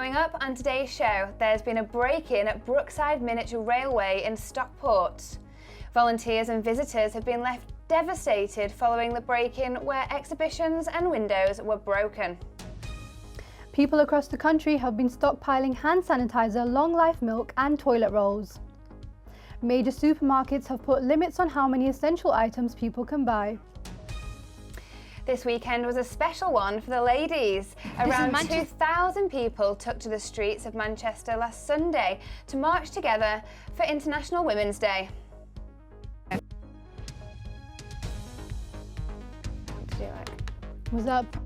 Coming up on today's show, there's been a break-in at Brookside Miniature Railway in Stockport. Volunteers and visitors have been left devastated following the break-in where exhibitions and windows were broken. People across the country have been stockpiling hand sanitizer, long-life milk and toilet rolls. Major supermarkets have put limits on how many essential items people can buy. This weekend was a special one for the ladies. Around 2,000 people took to the streets of Manchester last Sunday to march together for International Women's Day. What's up?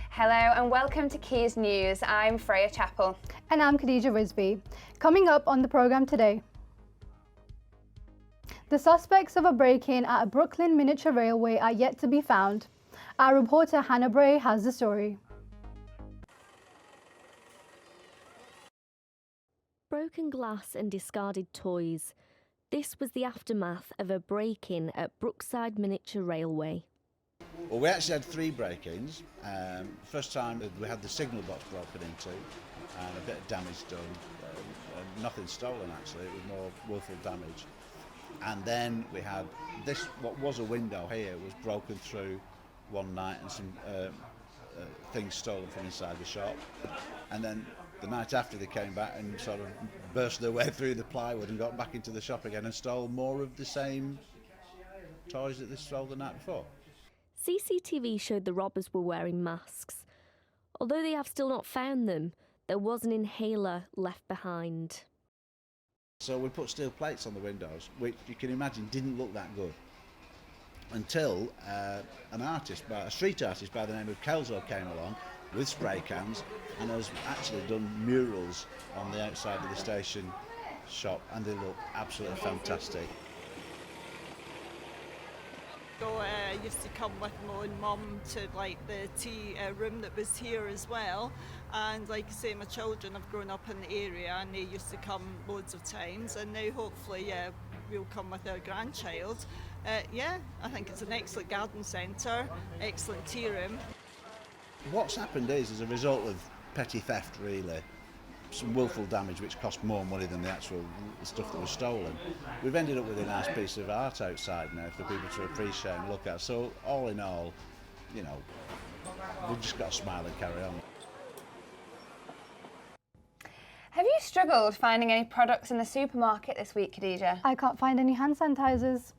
Hello and welcome to Quays News. I'm Freya Chappell. And I'm Khadija Rizvi. Coming up on the programme today. The suspects of a break-in at a Brooklyn miniature railway are yet to be found. Our reporter Hannah Bray has the story. Broken glass and discarded toys. This was the aftermath of a break-in at Brookside Miniature Railway. Well, we actually had 3 break-ins. First time we had the signal box broken into and a bit of damage done. Nothing stolen actually, it was more willful damage. And then we had this, what was a window here, was broken through one night and some things stolen from inside the shop. And then the night after they came back and sort of burst their way through the plywood and got back into the shop again and stole more of the same toys that they stole the night before. CCTV showed the robbers were wearing masks. Although they have still not found them, there was an inhaler left behind. So we put steel plates on the windows, which you can imagine didn't look that good. Until a street artist by the name of Kelso came along with spray cans and has actually done murals on the outside of the station shop, and they look absolutely fantastic. So I used to come with my own mum to like the tea room that was here as well, and like I say, my children have grown up in the area and they used to come loads of times, and now hopefully we'll come with our grandchild. I think it's an excellent garden centre, excellent tea room. What's happened is, as a result of petty theft really, some willful damage which cost more money than the actual stuff that was stolen. We've ended up with a nice piece of art outside now for people to appreciate and look at. So all in all, you know, we've just got to smile and carry on. Have you struggled finding any products in the supermarket this week, Khadija? I can't find any hand sanitizers.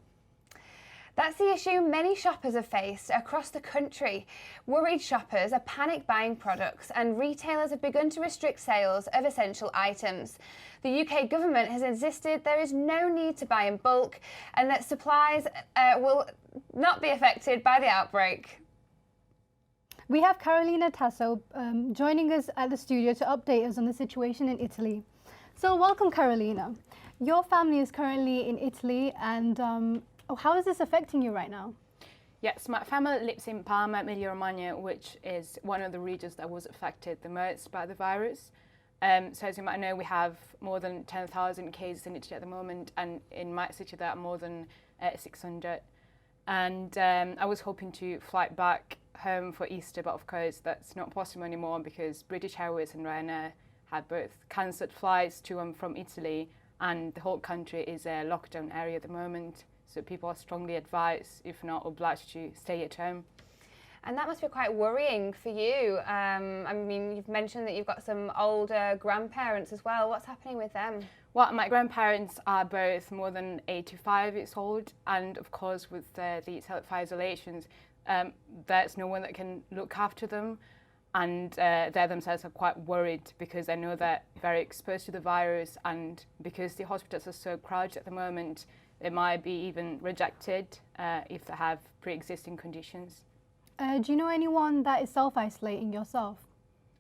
That's the issue many shoppers have faced across the country. Worried shoppers are panic buying products, and retailers have begun to restrict sales of essential items. The UK government has insisted there is no need to buy in bulk and that supplies will not be affected by the outbreak. We have Carolina Tasso joining us at the studio to update us on the situation in Italy. So welcome, Carolina. Your family is currently in Italy, and how is this affecting you right now? Yes, my family lives in Parma, Emilia-Romagna, which is one of the regions that was affected the most by the virus. So as you might know, we have more than 10,000 cases in Italy at the moment, and in my city there are more than 600. And I was hoping to fly back home for Easter, but of course that's not possible anymore because British Airways and Ryanair had both cancelled flights to and from Italy, and the whole country is a lockdown area at the moment. So people are strongly advised, if not obliged, to stay at home. And that must be quite worrying for you. I mean, you've mentioned that you've got some older grandparents as well. What's happening with them? Well, my grandparents are both more than 85 years old, and of course with the self-isolations, there's no one that can look after them, and they themselves are quite worried because they know they're very exposed to the virus, and because the hospitals are so crowded at the moment, they might be even rejected if they have pre-existing conditions. Do you know anyone that is self-isolating yourself?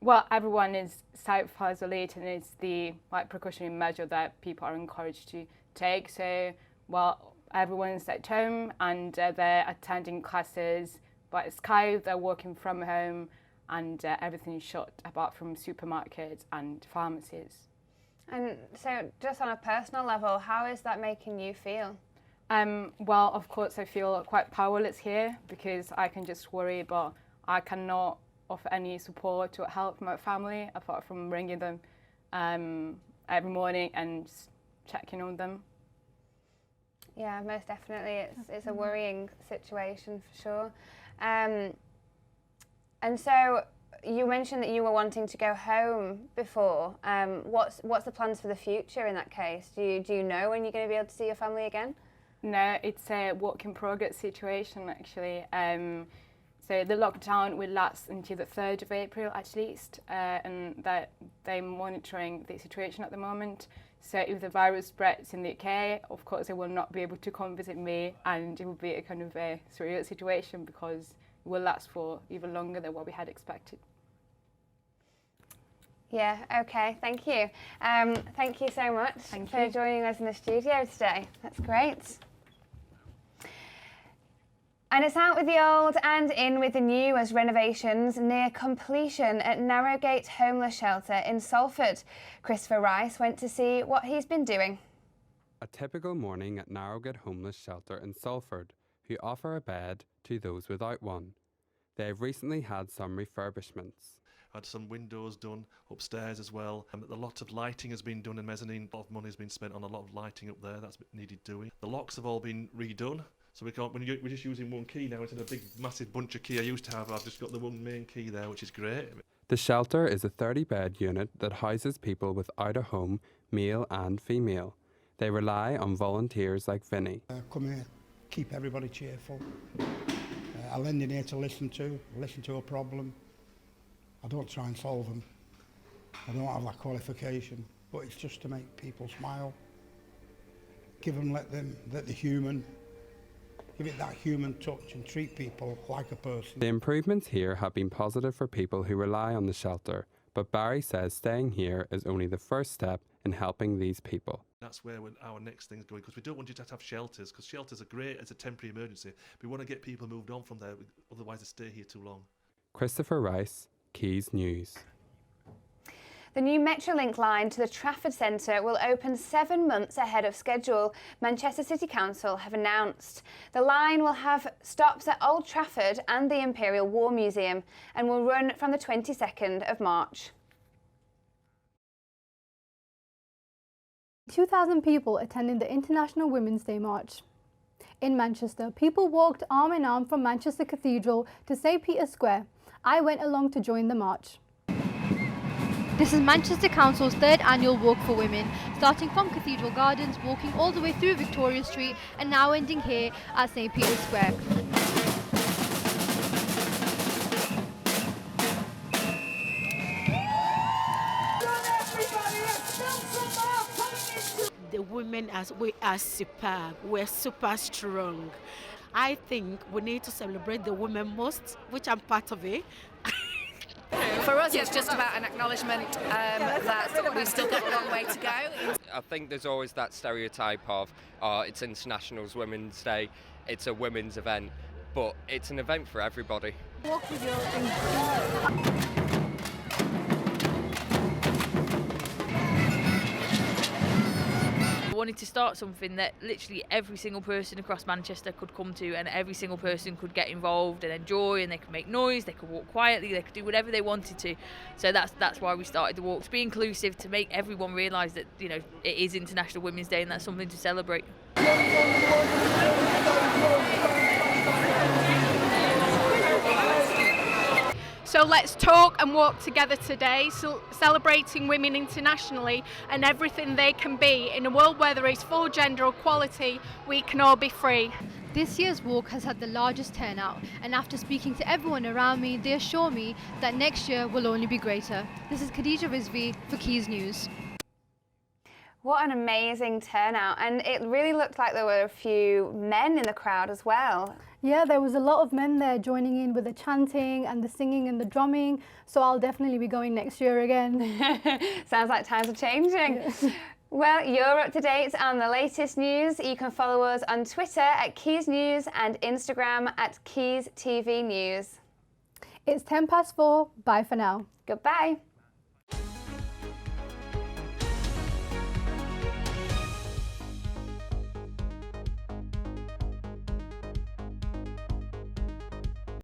Well, everyone is self-isolating. It's the precautionary measure that people are encouraged to take. So, well, everyone's at home and they're attending classes by Skype, they're working from home, and everything is shut apart from supermarkets and pharmacies. And so just on a personal level, how is that making you feel? Well, of course, I feel quite powerless here because I can just worry, but I cannot offer any support or help to my family apart from ringing them every morning and checking on them. Yeah, most definitely. It's a worrying situation for sure. And so you mentioned that you were wanting to go home before. What's the plans for the future in that case? Do you know when you're going to be able to see your family again? No, it's a work in progress situation actually. So the lockdown will last until the 3rd of April at least, and that they're monitoring the situation at the moment. So if the virus spreads in the UK, of course they will not be able to come visit me, and it will be a kind of a surreal situation because it will last for even longer than what we had expected. Yeah, okay, thank you. Thank you so much for joining us in the studio today. That's great. And it's out with the old and in with the new as renovations near completion at Narrowgate Homeless Shelter in Salford. Christopher Rice went to see what he's been doing. A typical morning at Narrowgate Homeless Shelter in Salford, who offer a bed to those without one. They have recently had some refurbishments. Had some windows done upstairs as well. A lot of lighting has been done in mezzanine. A lot of money has been spent on a lot of lighting up there. That's needed doing. The locks have all been redone. So we're just using one key now instead of a big massive bunch of key I used to have. I've just got the one main key there, which is great. The shelter is a 30-bed unit that houses people without a home, male and female. They rely on volunteers like Vinny. Come here, keep everybody cheerful. I lend in here to listen to a problem. I don't try and solve them. I don't have that qualification, but it's just to make people smile. Let the human. Give it that human touch and treat people like a person. The improvements here have been positive for people who rely on the shelter, but Barry says staying here is only the first step in helping these people. That's where our next thing is going, because we don't want you to have shelters, because shelters are great as a temporary emergency. We want to get people moved on from there, otherwise they stay here too long. Christopher Rice, Quays News. The new Metrolink line to the Trafford Centre will open 7 months ahead of schedule, Manchester City Council have announced. The line will have stops at Old Trafford and the Imperial War Museum and will run from the 22nd of March. 2,000 people attending the International Women's Day March. In Manchester, people walked arm in arm from Manchester Cathedral to St Peter's Square. I went along to join the march. This is Manchester Council's 3rd annual Walk for Women, starting from Cathedral Gardens, walking all the way through Victoria Street and now ending here at St Peter's Square. The women, we are superb, we're super strong. I think we need to celebrate the women most, which I'm part of it. For us, it's just about an acknowledgement that we've still got a long way to go. I think there's always that stereotype of, it's International Women's Day, it's a women's event, but it's an event for everybody. Walk with your I wanted to start something that literally every single person across Manchester could come to, and every single person could get involved and enjoy, and they could make noise, they could walk quietly, they could do whatever they wanted to. So that's why we started the walk, to be inclusive, to make everyone realise that, you know, it is International Women's Day and that's something to celebrate. So let's talk and walk together today, celebrating women internationally and everything they can be. In a world where there is full gender equality, we can all be free. This year's walk has had the largest turnout, and after speaking to everyone around me, they assure me that next year will only be greater. This is Khadija Rizvi for Quays News. What an amazing turnout, and it really looked like there were a few men in the crowd as well. Yeah, there was a lot of men there joining in with the chanting and the singing and the drumming, so I'll definitely be going next year again. Sounds like times are changing. Yes. Well, you're up to date on the latest news. You can follow us on Twitter at Quays News and Instagram at Quays TV News. It's 4:10. Bye for now. Goodbye.